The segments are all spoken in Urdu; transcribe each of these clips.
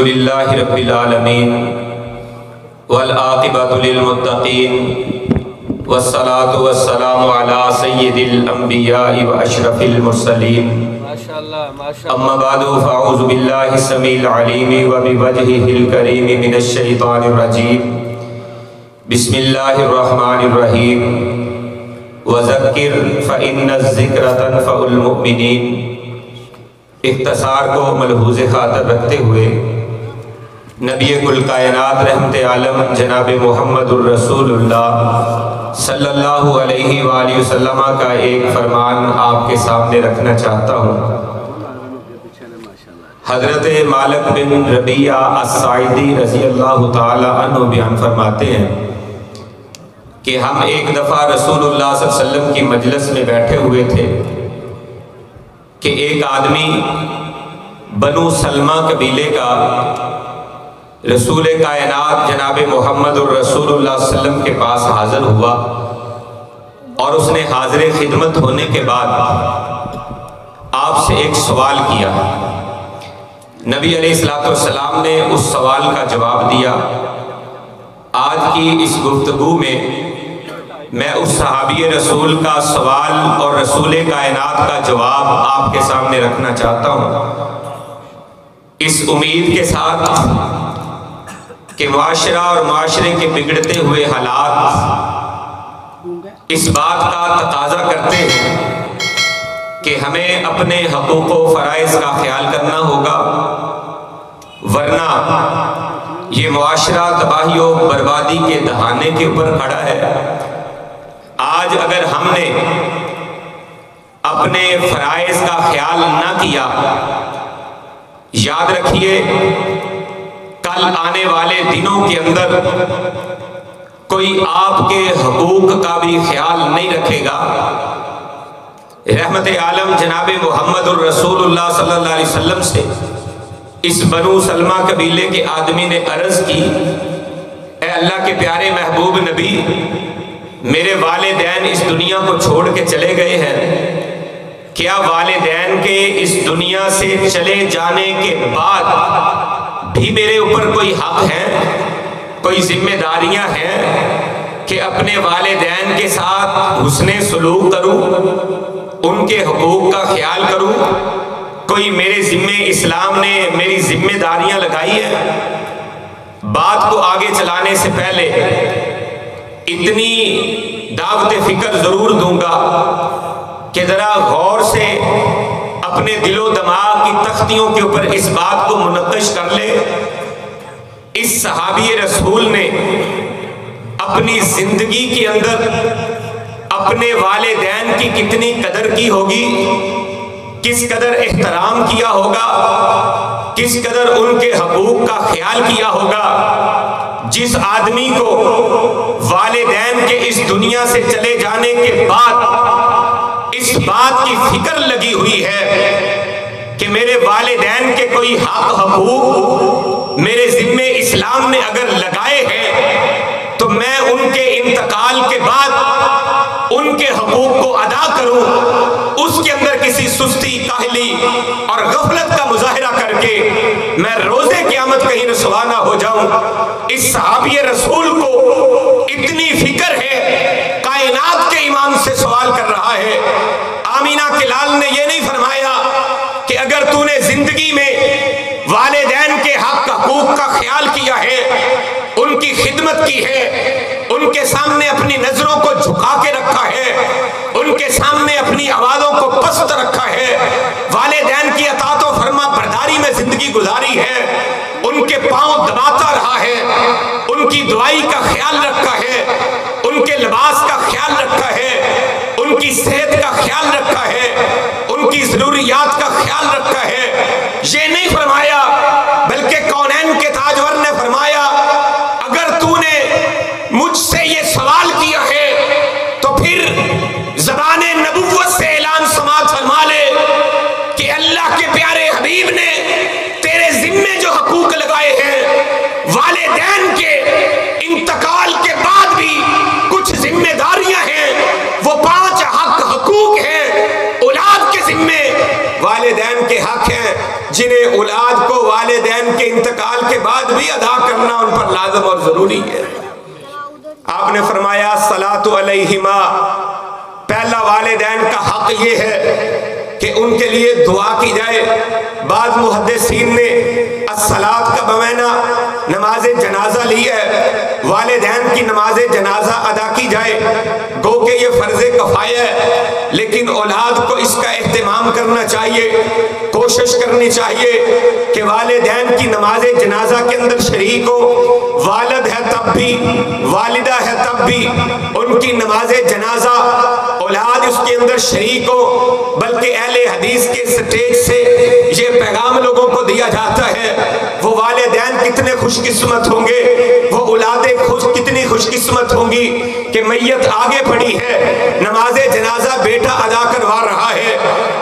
للہ رب العالمین والعاقبۃ للمتقین والصلاة والسلام علی سید الانبیاء واشرف المرسلین اما بعد فاعوذ باللہ السمیع العلیم وبوجہہ الکریم من الشیطان الرجیم بسم اللہ الرحمن الرحیم وذکر فإن الذکر تنفع المؤمنین۔ اختصار کو ملحوظ خاطر رکھتے ہوئے نبی کل کائنات رحمت عالم جناب محمد الرسول اللہ صلی اللہ علیہ وآلہ وسلم کا ایک فرمان آپ کے سامنے رکھنا چاہتا ہوں۔ حضرت مالک بن ربیعہ الساعدی رضی اللہ تعالی عنہ بیان فرماتے ہیں کہ ہم ایک دفعہ رسول اللہ صلی اللہ علیہ وسلم کی مجلس میں بیٹھے ہوئے تھے کہ ایک آدمی بنو سلمہ قبیلے کا رسول کائنات جناب محمد الرسول اللہ صلی اللہ علیہ وسلم کے پاس حاضر ہوا، اور اس نے حاضر خدمت ہونے کے بعد آپ سے ایک سوال کیا۔ نبی علیہ السلام نے اس سوال کا جواب دیا۔ آج کی اس گفتگو میں اس صحابی رسول کا سوال اور رسول کائنات کا جواب آپ کے سامنے رکھنا چاہتا ہوں، اس امید کے ساتھ کہ معاشرہ اور معاشرے کے بگڑتے ہوئے حالات اس بات کا تقاضا کرتے ہیں کہ ہمیں اپنے حقوق و فرائض کا خیال کرنا ہوگا، ورنہ یہ معاشرہ تباہی و بربادی کے دہانے کے اوپر کھڑا ہے۔ آج اگر ہم نے اپنے فرائض کا خیال نہ کیا، یاد رکھیے کل آنے والے دنوں کے اندر کوئی آپ کے حقوق کا بھی خیال نہیں رکھے گا۔ رحمت عالم جناب محمد الرسول اللہ صلی اللہ علیہ وسلم سے اس بنو سلمہ قبیلے کے آدمی نے عرض کی، اے اللہ کے پیارے محبوب نبی، میرے والدین اس دنیا کو چھوڑ کے چلے گئے ہیں، کیا والدین کے اس دنیا سے چلے جانے کے بعد بھی میرے اوپر کوئی حق ہے، کوئی ذمہ داریاں ہیں کہ اپنے والدین کے ساتھ حسن سلوک کروں، ان کے حقوق کا خیال کروں؟ کوئی میرے ذمہ اسلام نے میری ذمہ داریاں لگائی ہیں؟ بات کو آگے چلانے سے پہلے اتنی دعوت فکر ضرور دوں گا کہ ذرا غور سے اپنے دل و دماغ کی تختیوں کے اوپر اس بات کو منقش کر لے، اس صحابی رسول نے اپنی زندگی کے اندر اپنے والدین کی کتنی قدر کی ہوگی، کس قدر احترام کیا ہوگا، کس قدر ان کے حقوق کا خیال کیا ہوگا۔ جس آدمی کو والدین کے اس دنیا سے چلے جانے کے بعد اس بات کی فکر لگی ہوئی ہے کہ میرے والدین کے کوئی حقوق میرے ذمہ اسلام نے اگر لگائے ہیں تو میں ان کے انتقال کے بعد ان کے حقوق کو ادا کروں، اس کے اندر کسی سستی، کاہلی اور غفلت کا مظاہرہ کر کے میں روز قیامت کہیں رسوا نہ ہو جاؤں۔ اس صحابی رسول کو اتنی فکر ہے، کائنات کے امام سے سوال کر رہا ہے۔ آمینہ کے لال نے یہ نہیں فرمایا کہ اگر تو نے زندگی میں والدین کے حقوق کا خیال کیا ہے، ان کی خدمت کی ہے، ان کے سامنے اپنی نظروں کو جھکا کے رکھا ہے، ان کے سامنے اپنی آوازوں کو پست رکھا ہے، والدین کی اطاعت و فرما برداری میں زندگی گزاری ہے، ان کے پاؤں دباتا رہا ہے، ان کی دعائی کا خیال رکھا ہے، ان کے لباس کا خیال رکھا ہے، ان کی صحت کا خیال رکھا ہے، ان کی ضروریات کا خیال رکھا ہے، یہ نہیں فرمایا بلکہ کونین کے تاجور نے فرمایا اگر تو نے مجھ سے یہ سوال کیا ہے تو پھر زبان نبوت سے اعلان سماعت فرما لے کہ اللہ کے پیارے حبیب نے تیرے ذمے جو حقوق لگائے ہیں، والدین کے انتقال کے بعد بھی کچھ ذمہ داریاں ہیں، وہ 5 حقوق ہیں۔ اولاد کے ذمے والدین کے حق ہیں، جنہیں اولاد کو والدین کے انتقال کے بعد بھی ادا کرنا ان پر لازم اور ضروری ہے۔ آپ نے فرمایا الصلاۃ علیہما، پہلا والدین کا حق یہ ہے کہ ان کے لیے دعا کی جائے۔ بعض محدثین نے الصلاۃ کا بمعنی نماز جنازہ لی ہے، والدین کی نماز جنازہ ادا کی جائے، گو کہ یہ فرض کفایہ ہے، لیکن اولاد کو اس کا اہتمام کرنا چاہیے، کوشش کرنی چاہیے کہ والدین کی نماز جنازہ کے اندر شریک ہو۔ والد ہے تب بھی، والدہ ہے تب بھی، ان کی نماز جنازہ اولاد اس کے اندر شریک ہو۔ بلکہ اہل حدیث کے سٹیج سے یہ پیغام لوگوں کو دیا جاتا ہے، وہ والدین کتنے خوش قسمت ہوں گے، وہ اولادیں کتنی خوش قسمت ہوں گی کہ میت آگے پڑی ہے، نماز جنازہ بیٹا ادا کروا رہا ہے،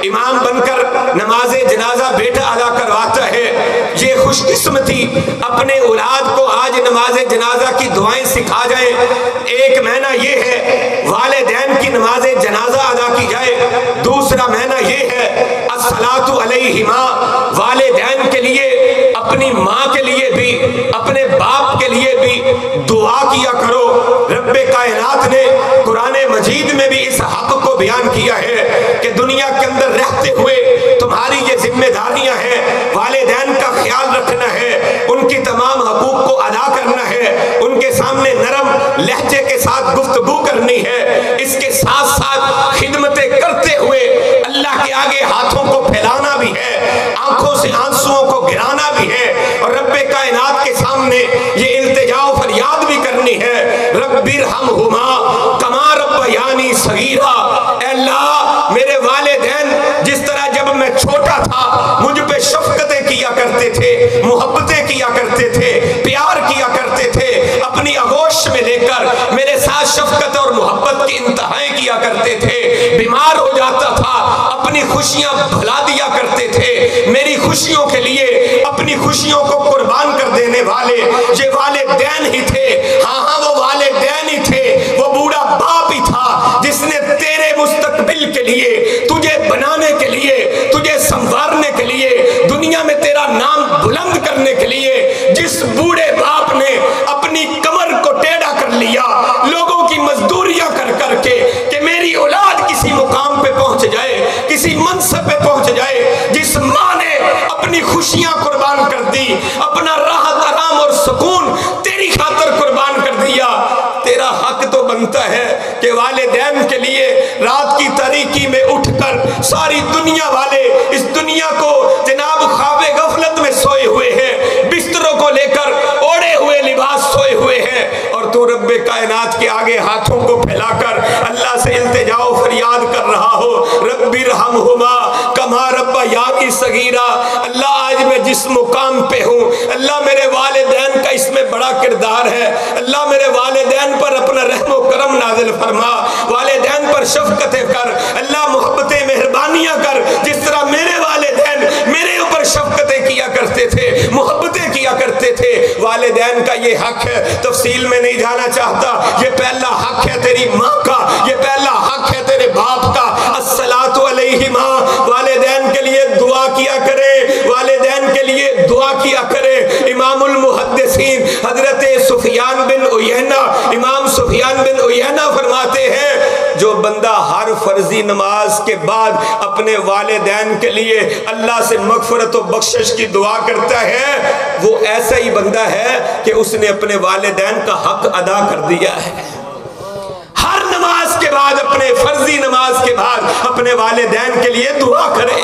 امام بن کر نماز جنازہ بیٹا ادا کرواتا ہے۔ یہ خوش قسمتی اپنے اولاد کو آج نماز جنازہ کی دعائیں سکھا جائیں۔ ایک معنی یہ ہے والدین کی نماز جنازہ ادا کی جائے، دوسرا معنی یہ ہے الصلاۃ علیہما، والدین کے لیے، اپنی ماں کے لیے بھی، اپنے باپ کے لیے بھی دعا کیا کرو۔ رب کائنات نے قرآن مجید میں بھی اس حق کو بیان کیا ہے کہ دنیا کے اندر رہتے ہوئے تمہاری یہ ذمہ داریاں ہیں، والدین کا خیال رکھنا ہے، ان کی تمام حقوق کو ادا کرنا ہے، ان کے سامنے نرم لہجے کے ساتھ گفتگو کرنی ہے، اس کے ساتھ ساتھ خدمتیں کرتے ہوئے اللہ کے آگے ہاتھوں کو پھیلانا بھی ہے، آنکھوں سے آنسوؤں کو گرانا بھی ہے، اور رب کائنات کے سامنے یہ التجا و فریاد بھی کرنی ہے، رب ارحمہما کما ربیانی صغیرا، اے اللہ میرے والدین جس طرح جب میں چھوٹا تھا مجھ پہ شفقتیں کیا کرتے تھے، محبتیں کیا کرتے تھے، پیار کیا کرتے تھے، اپنی آغوش میں لے کر میرے ساتھ شفقت اور محبت کی انتہائیں کیا کرتے تھے، بیمار ہو جاتا تھا اپنی خوشیاں بھلا دیا کرتے تھے، میری خوشیوں کے لیے اپنی خوشیوں کو قربان کر دینے والے یہ والدین ہی تھے۔ ہاں وہ والدین ہی تھے، وہ بوڑھا باپ ہی تھا جس نے تیرے مستقبل کے لیے، تجھے بنانے کے لیے، تجھے سنوارنے کے لیے، دنیا میں تیرا نام بلند کرنے کے لیے، جس بوڑھے باپ نے اپنی کمر کو ٹیڑھا کر لیا لوگوں کی مزدوریاں کر کر کے کہ میری اولاد کسی مقام پہ پہنچ جائے، کسی منصب پہ پہنچ جائے، جس ماں نے اپنی خوشیاں قربان کر دی، اپنا راحت آرام اور سکون تیری خاطر قربان کر دیا، تیرا حق تو بنتا ہے کہ والدین کے لیے رات کی تاریکی میں اٹھ کر ساری دنیا والے اس دنیا کو جناب خواب غفلت میں سوئے ہوئے ہیں، بستروں کو لے کر اوڑے ہوئے لباس سوئے ہوئے ہیں، اور تو رب کائنات کے آگے ہاتھوں کو پھیلا کر اللہ سے التجا و فریاد کر رہا ہو، رب ارحمہما کما ربیانی صغیرا۔ اللہ آج میں جس مقام پہ ہوں، اللہ میرے والدین کا اس میں بڑا کردار ہے، اللہ میرے والدین پر اپنا رحم و کرم نازل فرما، والدین پر شفقتیں کر، اللہ محبتیں مہربانیاں کر، جس طرح میرے والدین میرے اوپر شفقتیں کیا کرتے تھے، محبتیں کیا کرتے تھے۔ والدین کا یہ حق ہے، تفصیل میں نہیں جانا چاہتا، یہ پہلا حق ہے تیری ماں کا، یہ پہلا حق ہے تیرے باپ کا۔ الصلاۃ علیہما، والدین کے لیے دعا کیا کرے، والدین کے لیے دعا کیا کرے۔ امام المحدثین حضرت سفیان بن عیینہ، امام سفیان بن عیینہ فرماتے ہیں جو بندہ ہر فرضی نماز کے بعد اپنے والدین کے لیے اللہ سے مغفرت و بخشش کی دعا کرتا ہے، وہ ایسا ہی بندہ ہے کہ اس نے اپنے والدین کا حق ادا کر دیا ہے۔ ہر نماز کے بعد، اپنے فرضی نماز کے بعد اپنے والدین کے لیے دعا کرے۔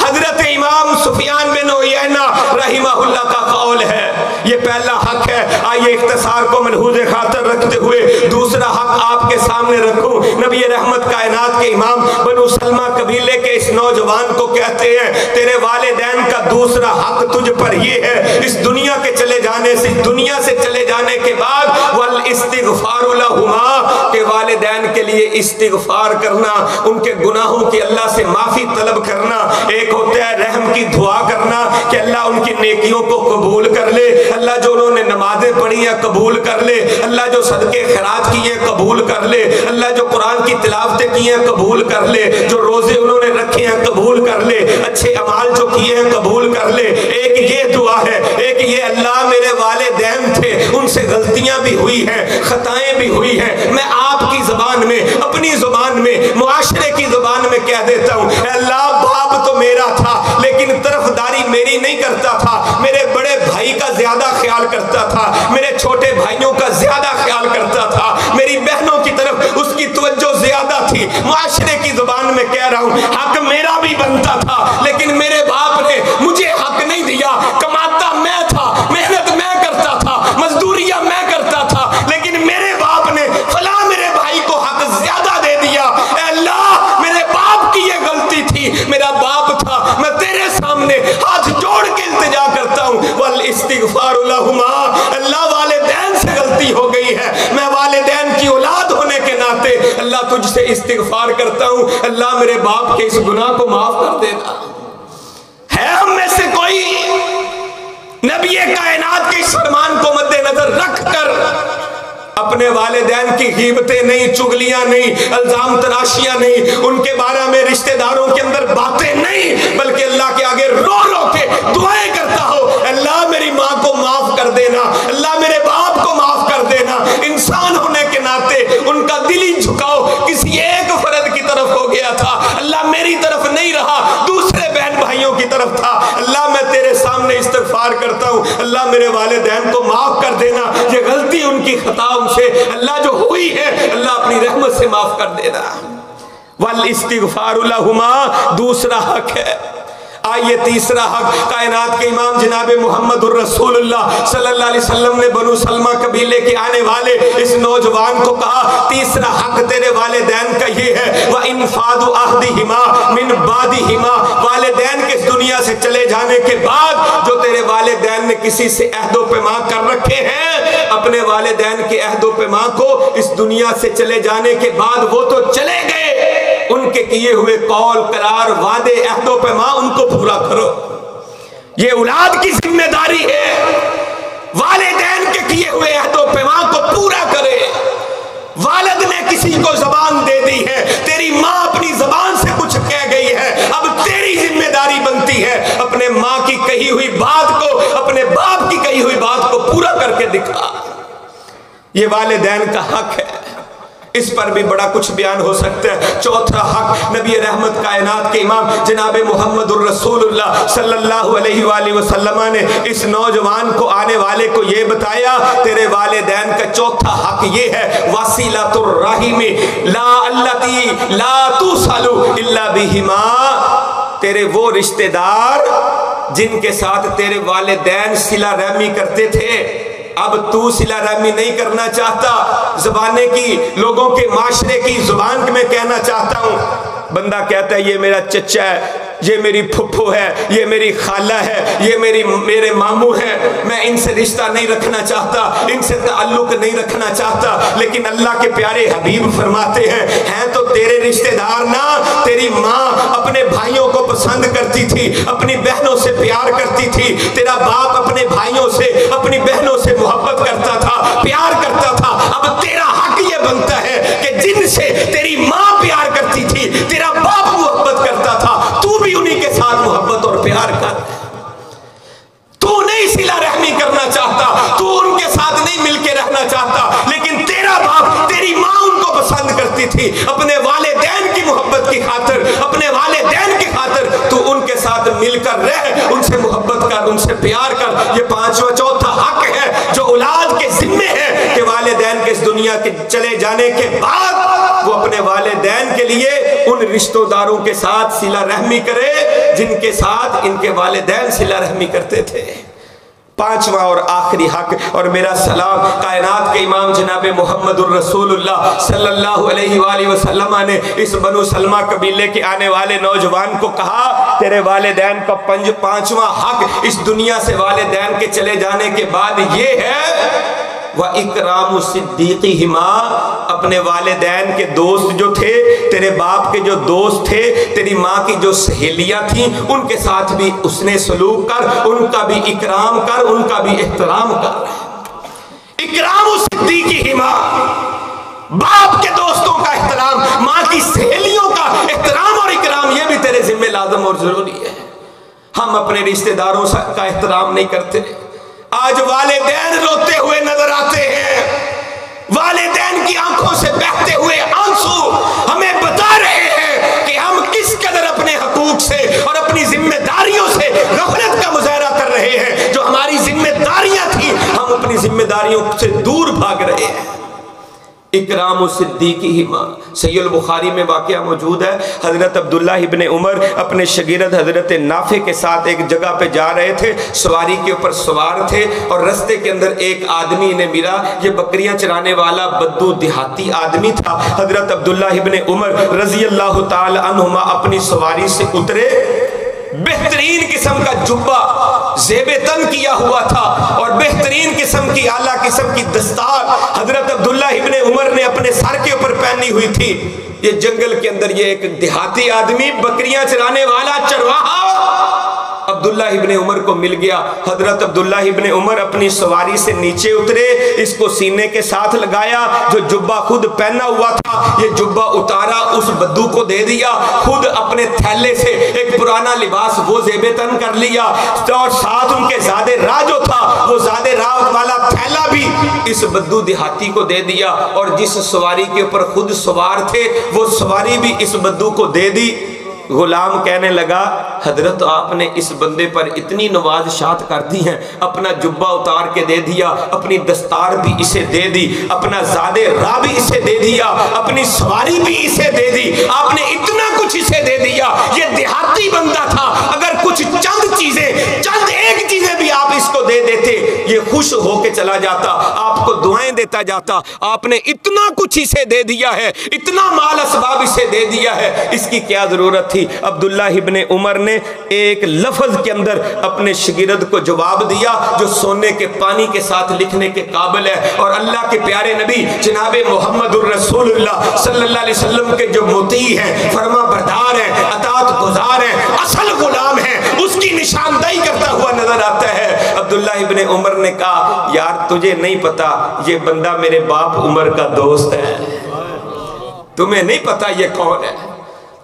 حضرت امام سفیان بن عیینہ رحمہ اللہ کا قول ہے، یہ پہلا حق ہے۔ آئیے اختصار کو ملحوظ خاطر رکھتے ہوئے دوسرا حق آپ کے سامنے رکھوں۔ نبی رحمت کائنات کے امام بنو سلمہ قبیلے کے اس نوجوان کو کہتے ہیں تیرے والدین کا دوسرا حق تجھ پر یہ ہے، اس دنیا کے چلے جانے سے، دنیا سے چلے جانے کے بعد والاستغفار لہما، کہ والدین کے لیے لیے استغفار کرنا، ان کے گناہوں کی اللہ سے معافی طلب کرنا، ایک ہوتا ہے رحم کی دعا کرنا کہ اللہ ان کی نیکیوں کو قبول کر لے، اللہ جو انہوں نے نمازیں پڑھی ہیں قبول کر لے، اللہ جو صدقے خیرات کیے ہیں قبول کر لے، اللہ جو قرآن کی تلاوتیں کی ہیں قبول کر لے، جو روزے انہوں نے رکھے ہیں قبول کر لے، اچھے اعمال جو کیے ہیں قبول کر لے۔ ایک یہ دعا ہے، ایک یہ اللہ میرے والدین تھے، ان سے غلطیاں بھی ہوئی ہیں، خطائیں بھی ہوئی ہیں، میں آپ کی زبان میں، اپنی زبان میں، معاشرے کی زبان میں کہہ دیتا ہوں اے اللہ باپ تو میرا تھا لیکن طرفداری میری نہیں کرتا تھا، میرے بڑے بھائی کا زیادہ خیال کرتا تھا، میرے چھوٹے بھائیوں کا زیادہ خیال کرتا تھا، میری بہنوں کی طرف اس کی توجہ زیادہ تھی۔ معاشرے کی زبان میں کہہ رہا ہوں حق میرا بھی بنتا تھا لیکن میرے باپ نے مجھے حق نہیں دیا، کماتا میں تھا، محنت میں کرتا تھا، مزدوریاں میں کرتا تھا، لیکن میرے باپ نے فلاں میرے بھائی کو حق زیادہ دے دیا۔ اے اللہ میرے باپ کی یہ غلطی تھی، میرا باپ تھا، میں تیرے سامنے ہاتھ جوڑ کے التجا کرتا ہوں والاستغفار لہما، اللہ والدین سے غلطی ہو گئی ہے، میں والدین کی اولاد ہونے کے ناطے اللہ تجھ سے استغفار کرتا ہوں، اللہ میرے باپ کے اس گناہ کو معاف کر دینا۔ ہے ہم میں سے کوئی نبی کائنات کے اس فرمان کو مد نظر رکھ کر اپنے والدین کی غیبتیں نہیں، چغلیاں نہیں، الزام تراشیاں نہیں، ان کے بارے میں رشتہ داروں کے اندر باتیں نہیں، بلکہ اللہ کے آگے رو رو کے دعائیں کرتا ہو اللہ میری ماں کو معاف کر دینا، اللہ میرے باپ کو معاف کر دینا۔ انسان ہونے کے ناطے ان کا دلی جھکاؤ کسی ایک فرد کی طرف ہو گیا تھا، اللہ میری طرف نہیں رہا، دوسرے بہن بھائیوں کی طرف تھا۔ اللہ میں تیرے سامنے استغفار کرتا ہوں اللہ میرے والدین کو معاف کر دینا، یہ غلطی ان کی خطا ان سے اللہ جو ہوئی ہے اللہ اپنی رحمت سے معاف کر دینا۔ والاستغفار لہما دوسرا حق ہے۔ آئیے تیسرا حق، کائنات کے امام جناب محمد الرسول اللہ صلی اللہ علیہ وسلم نے بنو سلمہ قبیلے کے آنے والے اس نوجوان کو کہا تیسرا حق تیرے والدین کا یہ ہے وَإِنْفَادُ عَهْدِهِمَا مِنْ بَعْدِهِمَا، والدین کے اس دنیا سے چلے جانے کے بعد جو تیرے والدین نے کسی سے عہد و پیمان کر رکھے ہیں، اپنے والدین کے عہد و پیمان کو اس دنیا سے چلے جانے کے بعد وہ تو چلے گئے، ان کے کیے ہوئے قول قرار وعدے عہد و پیمان ان کو پورا کرو۔ یہ اولاد کی ذمہ داری ہے، والدین کے کیے ہوئے عہد و پیمان کو پورا کرے۔ والد نے کسی کو زبان دے دی ہے، تیری ماں اپنی زبان سے کچھ کہہ گئی ہے، اب تیری ذمہ داری بنتی ہے اپنے ماں کی کہی ہوئی بات کو، اپنے باپ کی کہی ہوئی بات کو پورا کر کے دکھا۔ یہ والدین کا حق ہے، اس پر بھی بڑا کچھ بیان ہو سکتا ہے۔ چوتھا حق، نبی رحمت کائنات کے امام جناب محمد الرسول اللہ صلی اللہ علیہ وآلہ وسلم نے اس نوجوان کو آنے والے کو یہ بتایا تیرے والدین کا چوتھا حق یہ ہے وصیلۃ الرحم لا التی لا توصل الا بہما، تیرے وہ رشتہ دار جن کے ساتھ تیرے والدین صلہ رحمی کرتے تھے، اب تو صلہ رحمی نہیں کرنا چاہتا، زبانے کی لوگوں کے معاشرے کی زبان میں کہنا چاہتا ہوں، بندہ کہتا ہے یہ میرا چچا ہے، یہ میری پھپھو ہے، یہ میری خالہ ہے، یہ میرے ماموں ہیں، میں ان سے رشتہ نہیں رکھنا چاہتا، ان سے تعلق نہیں رکھنا چاہتا، لیکن اللہ کے پیارے حبیب فرماتے ہیں تو تیرے رشتہ دار نا، تیری ماں اپنے بھائیوں کو پسند کرتی تھی، اپنی بہنوں سے پیار کرتی تھی، تیرا باپ اپنے بھائیوں سے اپنی بہنوں سے محبت کرتا تھا، پیار کرتا تھا، اب تیرا حق یہ بنتا ہے کہ جن سے تیری ماں پیار کرتی تھی، تیرا باپ محبت کرتا تھا، تو بھی انہی کے ساتھ محبت اور پیار کر۔ تو نہیں صلہ رحمی کرنا چاہتا، تو ان کے ساتھ نہیں مل کے رہنا چاہتا، لیکن تیرا باپ تیری ماں ان کو پسند کرتی تھی، اپنے والدین کی محبت کی خاطر، اپنے والدین کی خاطر تو ان کے ساتھ مل کر رہ، ان سے محبت کر، ان سے پیار کر۔ یہ پانچواں چوتھا حق ہے جو اولاد کے ذمے ہے کہ والدین کے اس دنیا کے چلے جانے کے بعد وہ اپنے والدین کے لیے ان رشتہ داروں کے ساتھ صلہ رحمی کرے جن کے ساتھ ان کے والدین صلہ رحمی کرتے تھے۔ پانچواں اور آخری حق، اور میرا سلام کائنات کے امام جناب محمد الرسول اللہ صلی اللہ علیہ وآلہ وسلم نے اس بنو سلمہ قبیلے کے آنے والے نوجوان کو کہا تیرے والدین کا پانچواں حق اس دنیا سے والدین کے چلے جانے کے بعد یہ ہے وَإِكْرَامُ صِدِّيقِهِمَا، اپنے والدین کے دوست جو تھے، تیرے باپ کے جو دوست تھے، تیری ماں کی جو سہیلیاں تھیں، ان کے ساتھ بھی اس نے سلوک کر، ان کا بھی اکرام کر، ان کا بھی احترام کر۔ اکرام الصدیق ہما، باپ کے دوستوں کا احترام، ماں کی سہیلیوں کا احترام اور اکرام، یہ بھی تیرے ذمہ لازم اور ضروری ہے۔ ہم اپنے رشتہ داروں کا احترام نہیں کرتے۔ آج والدین روتے ہوئے نظر آتے ہیں، والدین کی آنکھوں سے بہتے ہوئے آنسو ہمیں بتا رہے ہیں کہ ہم کس قدر اپنے حقوق سے اور اپنی ذمہ داریوں سے غفلت کا مظاہرہ کر رہے ہیں۔ جو ہماری ذمہ داریاں تھیں، ہم اپنی ذمہ داریوں سے دور بھاگ رہے ہیں۔ اکرام الصدیقہما، صحیح البخاری میں واقعہ موجود ہے، حضرت عبداللہ ابن عمر اپنے شاگرد حضرت نافع کے ساتھ ایک جگہ پہ جا رہے تھے، سواری کے اوپر سوار تھے، اور رستے کے اندر ایک آدمی نے ملا، یہ بکریاں چرانے والا بدو دیہاتی آدمی تھا۔ حضرت عبداللہ ابن عمر رضی اللہ تعالی عنہما اپنی سواری سے اترے، بہترین قسم کا جبہ زیب تن کیا ہوا تھا اور بہترین قسم کی اعلیٰ قسم کی دستار حضرت عبداللہ ابن عمر نے اپنے سر کے اوپر پہنی ہوئی تھی۔ یہ جنگل کے اندر یہ ایک دیہاتی آدمی، بکریاں چرانے والا چرواہا، عبداللہ ابن عمر کو مل گیا۔ حضرت عبداللہ ابن عمر اپنی سواری سے نیچے اترے، اس کو سینے کے ساتھ لگایا، جو جبہ خود پہنا ہوا تھا یہ جبہ اتارا، اس بدو کو دے دیا، خود اپنے تھیلے سے ایک پرانا لباس وہ زیب تن کر لیا، اور ساتھ ان کے زادے راہ جو تھا وہ زادے راہ والا تھیلا بھی اس بدو دیہاتی کو دے دیا، اور جس سواری کے اوپر خود سوار تھے وہ سواری بھی اس بدو کو دے دی۔ غلام کہنے لگا، حضرت آپ نے اس بندے پر اتنی نوازشات کر دی ہیں، اپنا جبہ اتار کے دے دیا، اپنی دستار بھی اسے دے دی، اپنا زادے راہ بھی اسے دے دیا، اپنی سواری بھی اسے دے دی، آپ نے اتنا کچھ اسے دے دیا۔ یہ دیہاتی بندہ تھا، اگر کچھ چند ایک چیزیں بھی آپ اس کو دے دیتے یہ خوش ہو کے چلا جاتا، آپ کو دعائیں دیتا جاتا۔ آپ نے اتنا کچھ اسے دے دیا ہے، اتنا مال اسباب اسے دے دیا ہے، اس کی کیا ضرورت تھی؟ عبداللہ ابن عمر نے ایک لفظ کے اندر اپنے شاگرد کو جواب دیا جو سونے کے پانی کے ساتھ لکھنے کے قابل ہے، اور اللہ کے پیارے نبی جناب محمد الرسول اللہ صلی اللہ علیہ وسلم کے جو مطیع ہیں، فرما بردار ہیں، اطاعت گزار ہیں، اصل غلام ہیں، اس کی نشاندہی کرتا ہوا نظر آتا ہے۔ عبداللہ ابن عمر نے کہا، یار تجھے نہیں پتا یہ بندہ میرے باپ عمر کا دوست ہے، تمہیں نہیں پتا یہ کون ہے،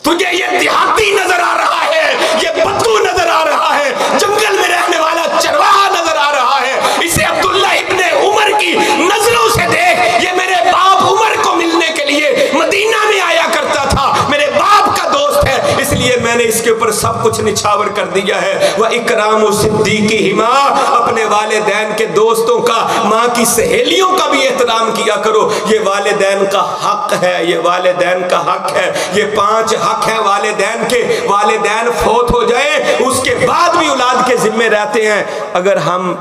تجھے یہ دیہاتی نظر آ رہا ہے، یہ بدو نظر آ رہا ہے، جنگل میں رہنے والا چرواہا نظر آ رہا ہے، اسے عبداللہ ابن عمر کی نظروں سے دیکھ، یہ میرے باپ عمر کو ملنے کے لیے مدینہ میں آیا کرتا تھا، میرے باپ کا دوست ہے، اس لیے میں نے اس کے اوپر سب کچھ نچھاور کر دیا ہے۔ وَإِكْرَامُ صِدِّيقِهِمَا، اپنے والدین کے دوستوں کا، ماں کی سہیلیوں کا بھی احترام کیا کرو، یہ والدین کا حق ہے، یہ والدین کا حق ہے، یہ 5 حق ہیں والدین کے۔ والدین فوت ہو جائیں اس کے بعد بھی اولاد کے ذمہ رہتے ہیں۔ اگر ہم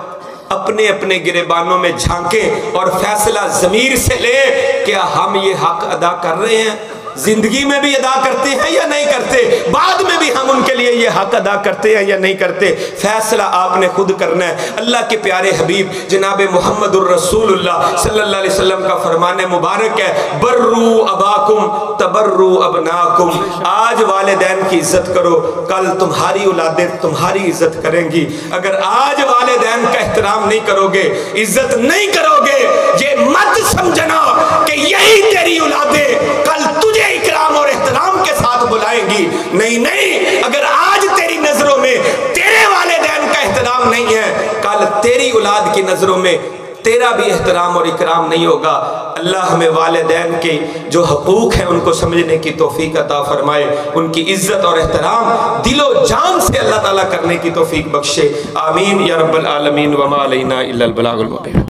اپنے اپنے گریبانوں میں جھانکیں اور فیصلہ ضمیر سے لیں، کیا ہم یہ حق ادا کر رہے ہیں؟ زندگی میں بھی ادا کرتے ہیں یا نہیں کرتے؟ بعد میں بھی ہم ان کے لیے یہ حق ادا کرتے ہیں یا نہیں کرتے؟ فیصلہ آپ نے خود کرنا ہے۔ اللہ کے پیارے حبیب جناب محمد الرسول اللہ صلی اللہ علیہ وسلم کا فرمان مبارک ہے، برو اباکم تبرو ابناکم، آج والدین کی عزت کرو، کل تمہاری اولادیں تمہاری عزت کریں گی۔ اگر آج والدین کا احترام نہیں کرو گے، عزت نہیں کرو گے، یہ مت سمجھنا کہ یہی تیری اولادیں کل تجھے اکرام اور احترام کے ساتھ بلائیں گی۔ نہیں، اگر آج تیری نظروں میں تیرے والدین کا احترام نہیں ہے، کل تیری اولاد کی نظروں میں تیرا بھی احترام اور اکرام نہیں ہوگا۔ اللہ ہمیں والدین کے جو حقوق ہیں ان کو سمجھنے کی توفیق عطا فرمائے، ان کی عزت اور احترام دل و جان سے اللہ تعالیٰ کرنے کی توفیق بخشے، آمین یا رب العالمین۔ وما علینا الا البلاغ المبین۔